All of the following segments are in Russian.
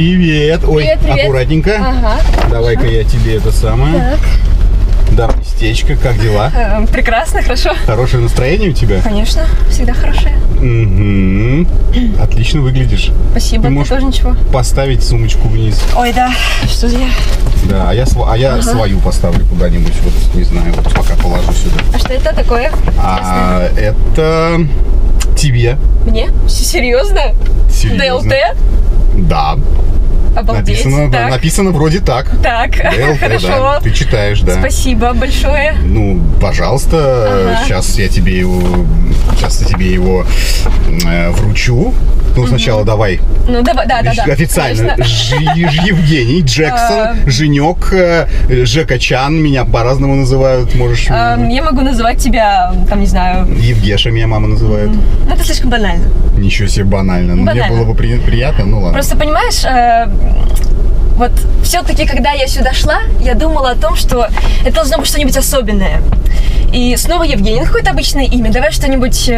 Привет. Ой, Привет, привет. Аккуратненько. Ага. Давай-ка я тебе это самое. Так. Дам местечко. Как дела? Прекрасно, хорошо. Хорошее настроение у тебя? Конечно, всегда хорошее. Угу. Отлично выглядишь. Спасибо, Ты ты можешь тоже ничего. поставить сумочку вниз. Ой, да, что я? Да, а я свою поставлю куда-нибудь. Вот, не знаю, вот пока положу сюда. А что это такое? А это тебе. Мне? Серьезно? Серьезно. ДЛТ? Да. Обалдеть. Так. Написано вроде так. Так, ДЛТ, хорошо. да. Ты читаешь, да. Спасибо большое. Ну, пожалуйста, Ага. сейчас я тебе его вручу. Ну, сначала давай. Ну, давай, да. Официально. Конечно. Евгений Джексон, Женек, Жека Чан. Меня по-разному называют. Можешь... Я могу называть тебя, там, не знаю... Евгеша меня мама называет. Ну, это слишком банально. Ничего себе, банально. Ну, мне Банально. было бы приятно, ну ладно. Просто, понимаешь, вот все-таки, когда я сюда шла, я думала о том, что это должно быть что-нибудь особенное. И снова Евгений, ну какое-то обычное имя. Давай что-нибудь,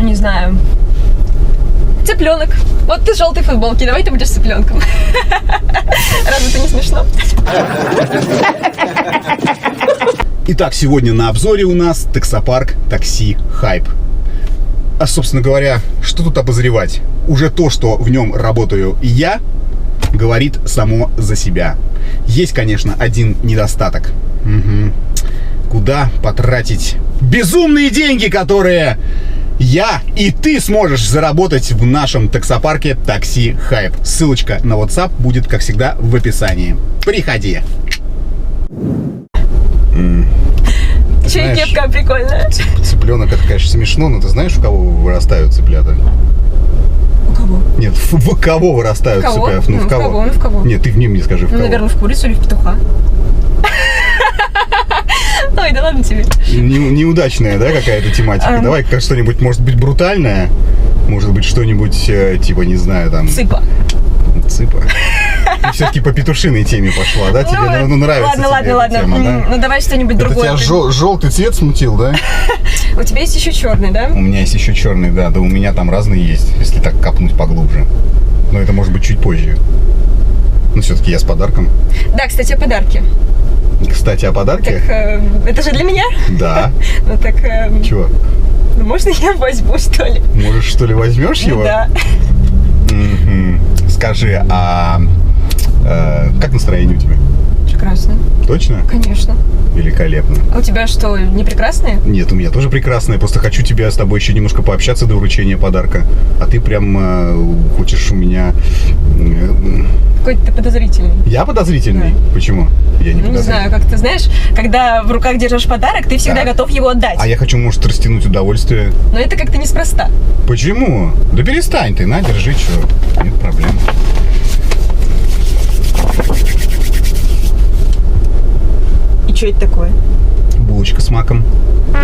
ну не знаю, цыпленок. Вот ты в желтой футболке, давай ты будешь цыпленком. Разве это не смешно? Итак, сегодня на обзоре у нас таксопарк Такси Хайп. А, собственно говоря, что тут обозревать? Уже то, что в нем работаю я, говорит само за себя. Есть, конечно, один недостаток. Угу. Куда потратить безумные деньги, которые я и ты сможешь заработать в нашем таксопарке Такси Хайп. Ссылочка на WhatsApp будет, как всегда, в описании. Приходи. Че и кепка прикольная. Цыпленок, это, конечно, смешно, но ты знаешь, у кого вырастают цыплята? У кого? Нет, в кого вырастают В кого? цыплята? Ну, в кого? Ну, в кого? Нет, ты в ним мне скажи, в Ну, кого. наверное, в курицу или в петуха. Ой, да ладно тебе. Неудачная, да, какая-то тематика? Давай что-нибудь, может быть, брутальное? Может быть, что-нибудь, типа, не знаю, там... Цыпа. Цыпа. Ты все-таки по петушиной теме пошла, да? Тебе нравится Ладно. тема, да? Ну, давай что-нибудь Это другое. тебя желтый цвет смутил, да? У тебя есть еще черный, да? У меня есть еще черный, да. Да у меня там разные есть, если так копнуть поглубже. Но это может быть чуть позже. Но все-таки я с подарком. Да, кстати, о подарке. Кстати, о подарке? Так, это же для меня? Да. Ну так, Чего? ну, можно я возьму, что ли? Можешь, что ли, возьмешь его? Да. Мгм. Скажи, а как настроение у тебя? Прекрасно. Точно? Конечно. Великолепно. А у тебя что, не прекрасные? Нет, у меня тоже прекрасное. Просто хочу тебя с тобой еще немножко пообщаться до вручения подарка. А ты прям хочешь у меня... Какой-то ты подозрительный. Я подозрительный? Да. Почему? Я не Ну, не подозрительный. знаю, как ты знаешь, когда в руках держишь подарок, ты всегда Да. готов его отдать. А я хочу, может, растянуть удовольствие. Но это как-то неспроста. Почему? Да перестань ты, на, держи, что. Нет проблем. И что это такое? Булочка с маком.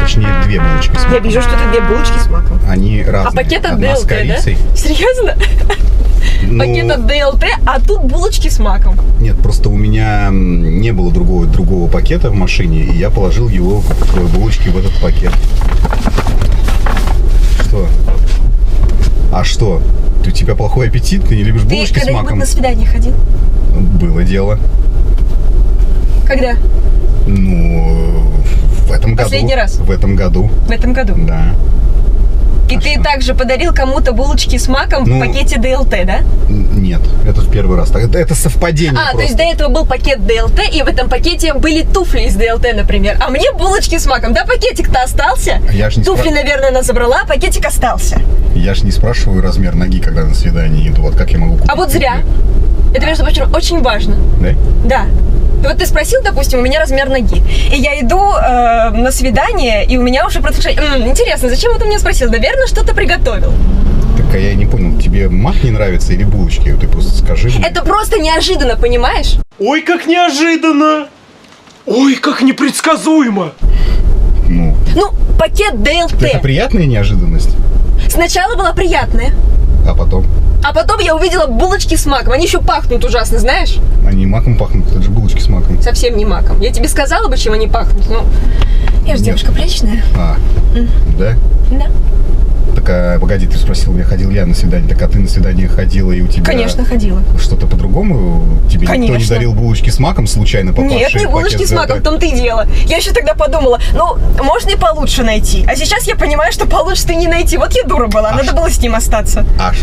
Точнее, две булочки с маком. Я вижу, что это две булочки с маком. Они разные. А пакет от Одна с ДЛТ, да? корицей. Серьезно? Ну, Пакет от ДЛТ, а тут булочки с маком. Нет, просто у меня не было другого пакета в машине, и я положил его булочки в этот пакет. Что? А что? У тебя плохой аппетит? Ты не любишь булочки Ты с когда-нибудь маком? на свидание ходил? Было дело. Когда? Ну, в этом году. Последний раз? В этом году, В этом году. да. И А ты что? также подарил кому-то булочки с маком Ну, в пакете ДЛТ, да? Нет, это в первый раз. Это совпадение А, то просто. есть до этого был пакет ДЛТ, и в этом пакете были туфли из ДЛТ, например. А мне булочки с маком. Да, пакетик-то остался. Я ж не Туфли, наверное, она забрала, а пакетик остался. Я же не спрашиваю размер ноги, когда на свидание иду. Вот как я могу купить? А вот зря. туфли? Это, между прочим, очень важно. Да? Да. Вот ты спросил, допустим, у меня размер ноги. И я иду на свидание, и у меня уже предвкушение. Интересно, зачем вот ты меня спросил? Наверное, что-то приготовил. Так, а я не понял, тебе мак не нравится или булочки? Ты просто скажи мне. Это просто неожиданно, понимаешь? Ой, как неожиданно! Ой, как непредсказуемо! Ну, Ну, пакет ДЛТ. это приятная неожиданность, Сначала была приятная, а потом а потом я увидела булочки с маком. Они еще пахнут ужасно, знаешь? они маком пахнут, это же булочки с маком. Совсем не маком. Я тебе сказала бы, чем они пахнут. Ну, я же Нет. девушка приличная. А, да? Да. Так Так, погоди, ты спросил меня, ходил я на свидание. Так, а ты на свидание ходила, и у тебя... Конечно, ходила. Что-то по-другому? Тебе Конечно. никто не дарил булочки с маком, случайно попавшие Нет, не в булочки пакет с маком, в ДЛТ? том-то и дело. Я еще тогда подумала, ну, можно и получше найти. А сейчас я понимаю, что получше-то и не найти. Вот я дура была, надо было с ним остаться. А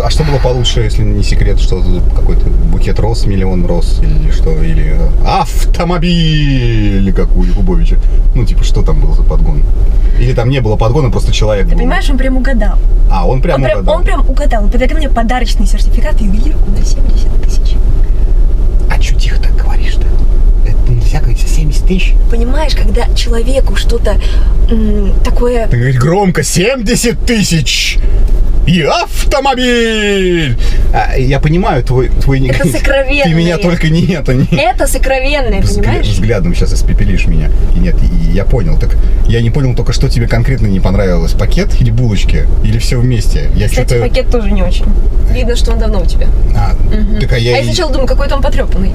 что было получше, если не секрет, что какой-то букет роз, миллион роз, или что, или автомобиль, как у Якубовича. Ну, типа, что там был за подгон? Или там не было подгона, просто человек Ты был. понимаешь, он прям угадал. А, он прям угадал. Он прям угадал. Он подарил мне подарочный сертификат и ювелирку на 70 тысяч. А чё тихо так говоришь-то? Это нельзя говорить за 70 тысяч. Понимаешь, когда человеку что-то такое... Ты говоришь громко, 70 тысяч! И автомобиль! Я понимаю твой Это сокровенное. Ты меня только не это, не... Это сокровенное, понимаешь? Взглядом сейчас испепелишь меня. И нет, я понял. Так я не понял только, что тебе конкретно не понравилось. Пакет или булочки? Или все вместе? Кстати, пакет тоже не очень. Видно, что он давно у тебя. Так, я сначала думаю, какой-то он потрепанный.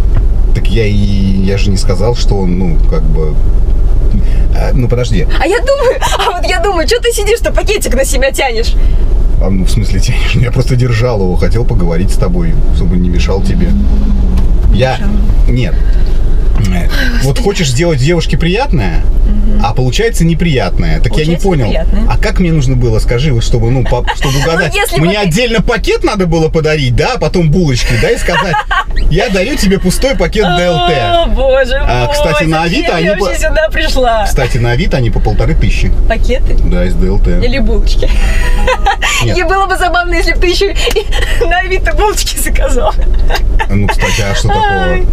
Так я же не сказал, что он, ну, как бы... Ну, подожди. А я думаю, что ты сидишь-то, пакетик на себя тянешь? Ну, в смысле, тянешь? Я просто держал его, хотел поговорить с тобой, чтобы не мешал тебе. Нет. Вот хочешь сделать девушке приятное, а получается неприятное. Так получается, я не понял. Неприятное. А как мне нужно было, скажи, вот чтобы, чтобы угадать. Мне отдельно пакет надо было подарить, да, а потом булочки, да, и сказать, я дарю тебе пустой пакет ДЛТ. О, боже мой. Кстати, на Авито они... Я вообще сюда пришла. Кстати, на Авито они по 1500. Пакеты? Да, из ДЛТ. Или булочки. И было бы забавно, если бы ты еще на Авито булочки заказал. Ну, кстати, а что такого?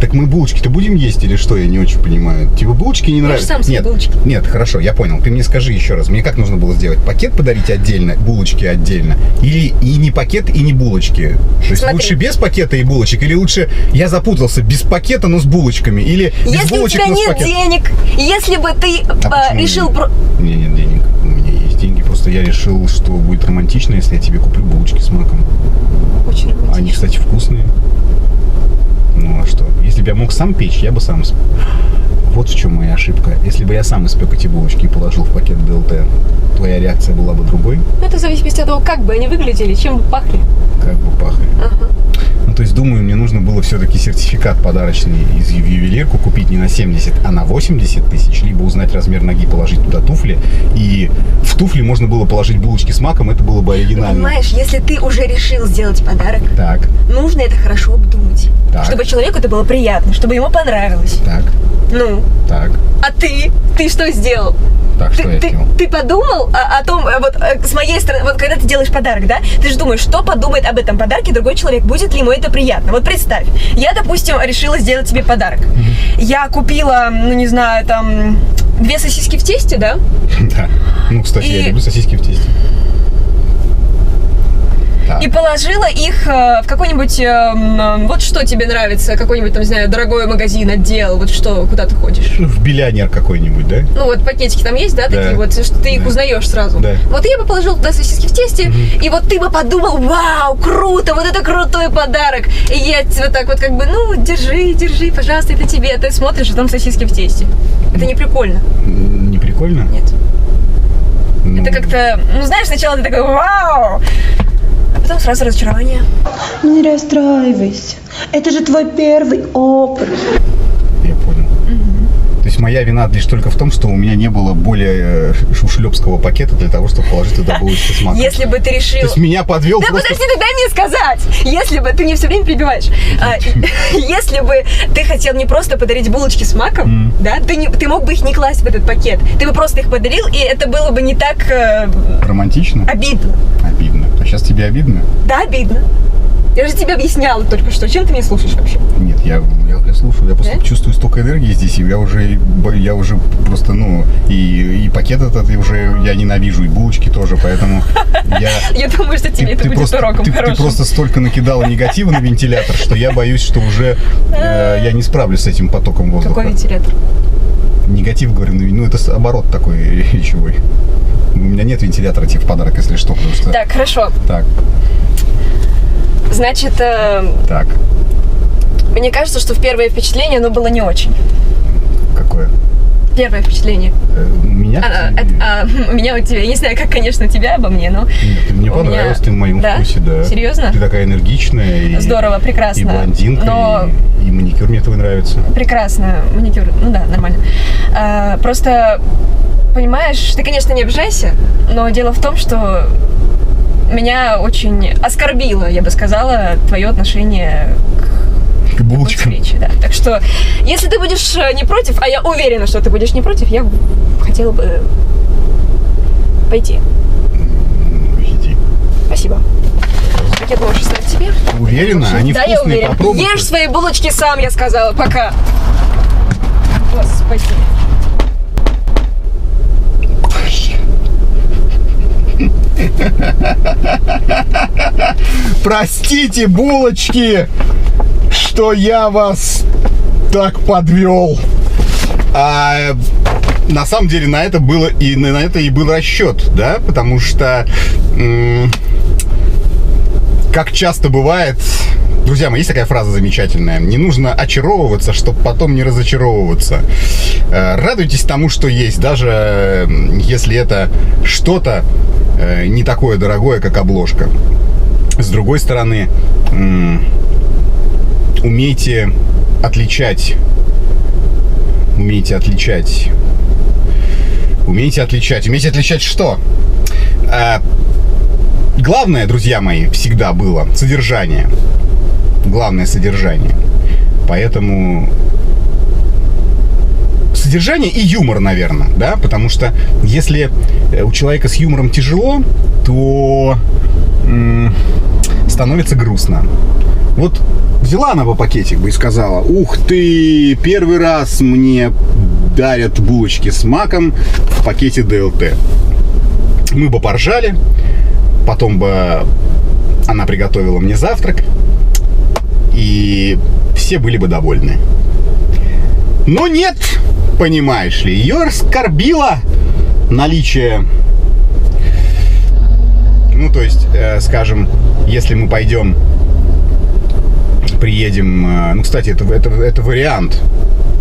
Так мы булочки-то будем есть или что? Я не очень понимаю. Тебе булочки не нравятся? Сам себе булочки. Нет, хорошо, я понял. Ты мне скажи еще раз. Мне как нужно было сделать? Пакет подарить отдельно, булочки отдельно? Или и не пакет, и не булочки? То есть лучше без пакета и булочек? Или лучше, я запутался, без пакета, но с булочками? Или без если булочек, но с пакетом? Если у тебя нет денег, если бы ты решил... У меня нет денег. У меня есть деньги. Просто я решил, что будет романтично, если я тебе куплю булочки с маком. Очень романтично. Они, кстати, вкусные. Ну а что? Если бы я мог сам печь, я бы сам испек. Вот в чем моя ошибка. Если бы я сам испек эти булочки и положил в пакет ДЛТ, твоя реакция была бы другой? Это в зависимости от того, как бы они выглядели, чем бы пахли. Как бы пахли. Ну, то есть, думаю, мне нужно было все-таки сертификат подарочный из ювелирку купить не на 70, а на 80 тысяч, либо узнать размер ноги, положить туда туфли, и в туфли можно было положить булочки с маком, это было бы оригинально. Понимаешь, если ты уже решил сделать подарок, так, нужно это хорошо обдумать. Так. Чтобы человеку это было приятно, чтобы ему понравилось. Так. Ну. Так. А ты что сделал? Так, что я сделал? Ты подумал о том, вот с моей стороны, вот когда ты делаешь подарок, да, ты же думаешь, что подумает об этом подарке другой человек, будет ли ему это приятно. Вот представь, я, допустим, решила сделать тебе подарок. Я купила, ну не знаю, там, 2 сосиски в тесте, да? Да. Ну, кстати, я люблю сосиски в тесте. И положила их в какой-нибудь, вот что тебе нравится, какой-нибудь, там, не знаю, дорогой магазин, отдел, вот что, куда ты ходишь? Ну, в Биллионер какой-нибудь, да? Ну, вот пакетики там есть, да, такие вот, что ты их узнаешь сразу. Да. Вот я бы положила туда сосиски в тесте, и вот ты бы подумал, вау, круто, вот это крутой подарок. И я вот так вот как бы, ну, держи, пожалуйста, это тебе. Ты смотришь, а там сосиски в тесте. Это не прикольно. Не прикольно? Нет. Это как-то, ну, знаешь, сначала ты такой, вау, а потом сразу разочарование. Ну не расстраивайся. Это же твой первый опыт. Я понял. То есть моя вина лишь только в том, что у меня не было более шлепского пакета для того, чтобы положить туда булочки с маком. Если бы ты решил... То есть меня подвел да просто... подожди, дай мне сказать! Если бы... Ты мне все время перебиваешь. Если бы ты хотел не просто подарить булочки с маком, да, ты мог бы их не класть в этот пакет. Ты бы просто их подарил, и это было бы не так... Романтично? Обидно. Обидно. А сейчас тебе обидно? Да, обидно. Я же тебе объясняла только что. Чем ты меня слушаешь вообще? Нет, я слушаю. Я просто чувствую столько энергии здесь, и я уже просто, ну, и пакет этот я ненавижу, и булочки тоже, поэтому я думаю, что тебе это будет уроком хорошим. Ты просто столько накидала негатива на вентилятор, что я боюсь, что уже я не справлюсь с этим потоком воздуха. Какой вентилятор? Негатив, говорю, ну это оборот такой речевой. У меня нет вентилятора тебе в подарок, если что, потому что... Так, хорошо. Так. Значит, так. Мне кажется, что в первое впечатление оно было не очень. Какое? Первое впечатление. У меня Меня? Меня у тебя. Я не знаю, как, конечно, у тебя обо мне, но... Нет, ты мне понравилась, ты в моем вкусе, да. Серьезно? Ты такая энергичная. Здорово, прекрасно. И блондинка, но... и маникюр мне твой нравится. Прекрасно, маникюр, ну да, нормально. Просто, понимаешь, ты, конечно, не обижайся, но дело в том, что меня очень оскорбило, я бы сказала, твое отношение к булочкам. встрече, да. Так что, если ты будешь не против, а я уверена, что ты будешь не против, я хотела бы пойти. Иди. Спасибо. Пакет можешь оставить себе. Уверена? Они да, вкусные, я уверена. попробуй. Ешь свои булочки сам, я сказала. Пока. Господи. Простите, булочки, что я вас так подвел. На самом деле на это было и на это и был расчет, да, потому что как часто бывает, друзья мои, есть такая фраза замечательная: не нужно очаровываться, чтобы потом не разочаровываться. Радуйтесь тому, что есть, даже если это что-то не такое дорогое, как обложка. С другой стороны, умейте отличать что? Главное, друзья мои, всегда было содержание. Главное содержание. Поэтому содержание и юмор, наверное, да, потому что если у человека с юмором тяжело, то становится грустно. Вот взяла она бы пакетик бы и сказала: ух ты, первый раз мне дарят булочки с маком в пакете ДЛТ. Мы бы поржали, потом бы она приготовила мне завтрак, и все были бы довольны. Но нет, понимаешь ли, ее оскорбило наличие... Ну, то есть, скажем, если мы приедем... Ну, кстати, это вариант.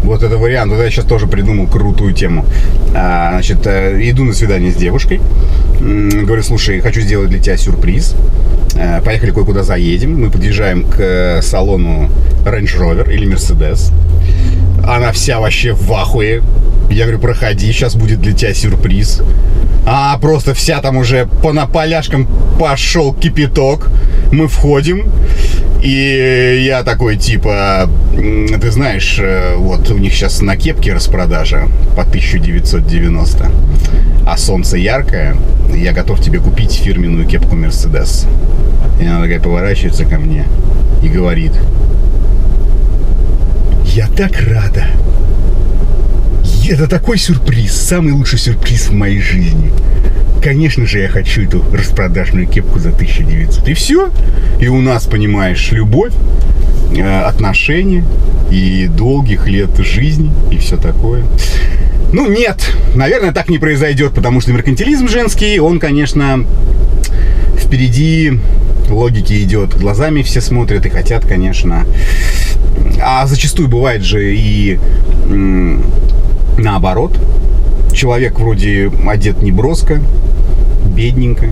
Вот это вариант. Вот я сейчас тоже придумал крутую тему. Значит, иду на свидание с девушкой. Говорю: слушай, хочу сделать для тебя сюрприз. Поехали кое-куда заедем. Мы подъезжаем к салону Range Rover или Mercedes. Она вся вообще в ахуе. Я говорю: проходи, сейчас будет для тебя сюрприз. А просто вся там уже по поляшкам пошел кипяток. Мы входим. И я такой, типа, ты знаешь, вот у них сейчас на кепке распродажа по 1990. А солнце яркое. Я готов тебе купить фирменную кепку Mercedes. И она такая поворачивается ко мне и говорит: я так рада. Это такой сюрприз, самый лучший сюрприз в моей жизни. Конечно же, я хочу эту распродажную кепку за 1900. И все. И у нас, понимаешь, любовь, отношения и долгих лет жизни и все такое. Ну, нет, наверное, так не произойдет, потому что меркантилизм женский, он, конечно, впереди логики идет. Глазами все смотрят и хотят, конечно. А зачастую бывает же и наоборот. Человек вроде одет неброско, бедненько.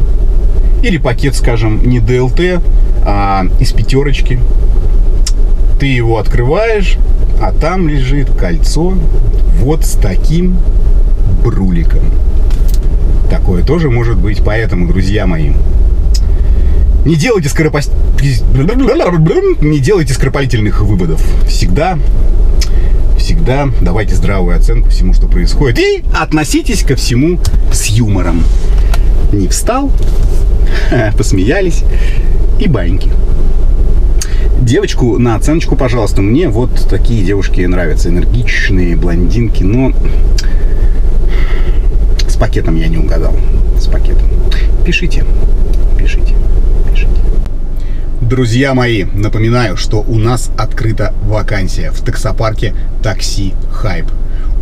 Или пакет, скажем, не ДЛТ, а из пятерочки. Ты его открываешь, а там лежит кольцо вот с таким бруликом. Такое тоже может быть. Поэтому, друзья мои, не делайте скоропалительных выводов. Всегда давайте здравую оценку всему, что происходит. И относитесь ко всему с юмором. Не встал, посмеялись и баньки. Девочку на оценочку, пожалуйста. Мне вот такие девушки нравятся. Энергичные, блондинки. Но с пакетом я не угадал. С пакетом. Пишите. Друзья мои, напоминаю, что у нас открыта вакансия в таксопарке Такси Хайп.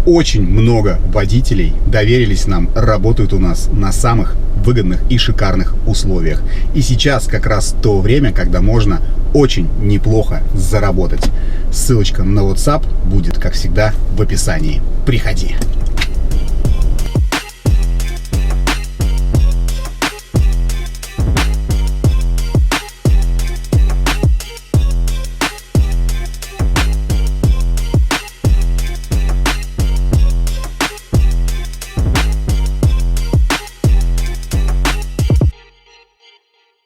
Очень много водителей доверились нам, работают у нас на самых выгодных и шикарных условиях. И сейчас как раз то время, когда можно очень неплохо заработать. Ссылочка на WhatsApp будет, как всегда, в описании. Приходи.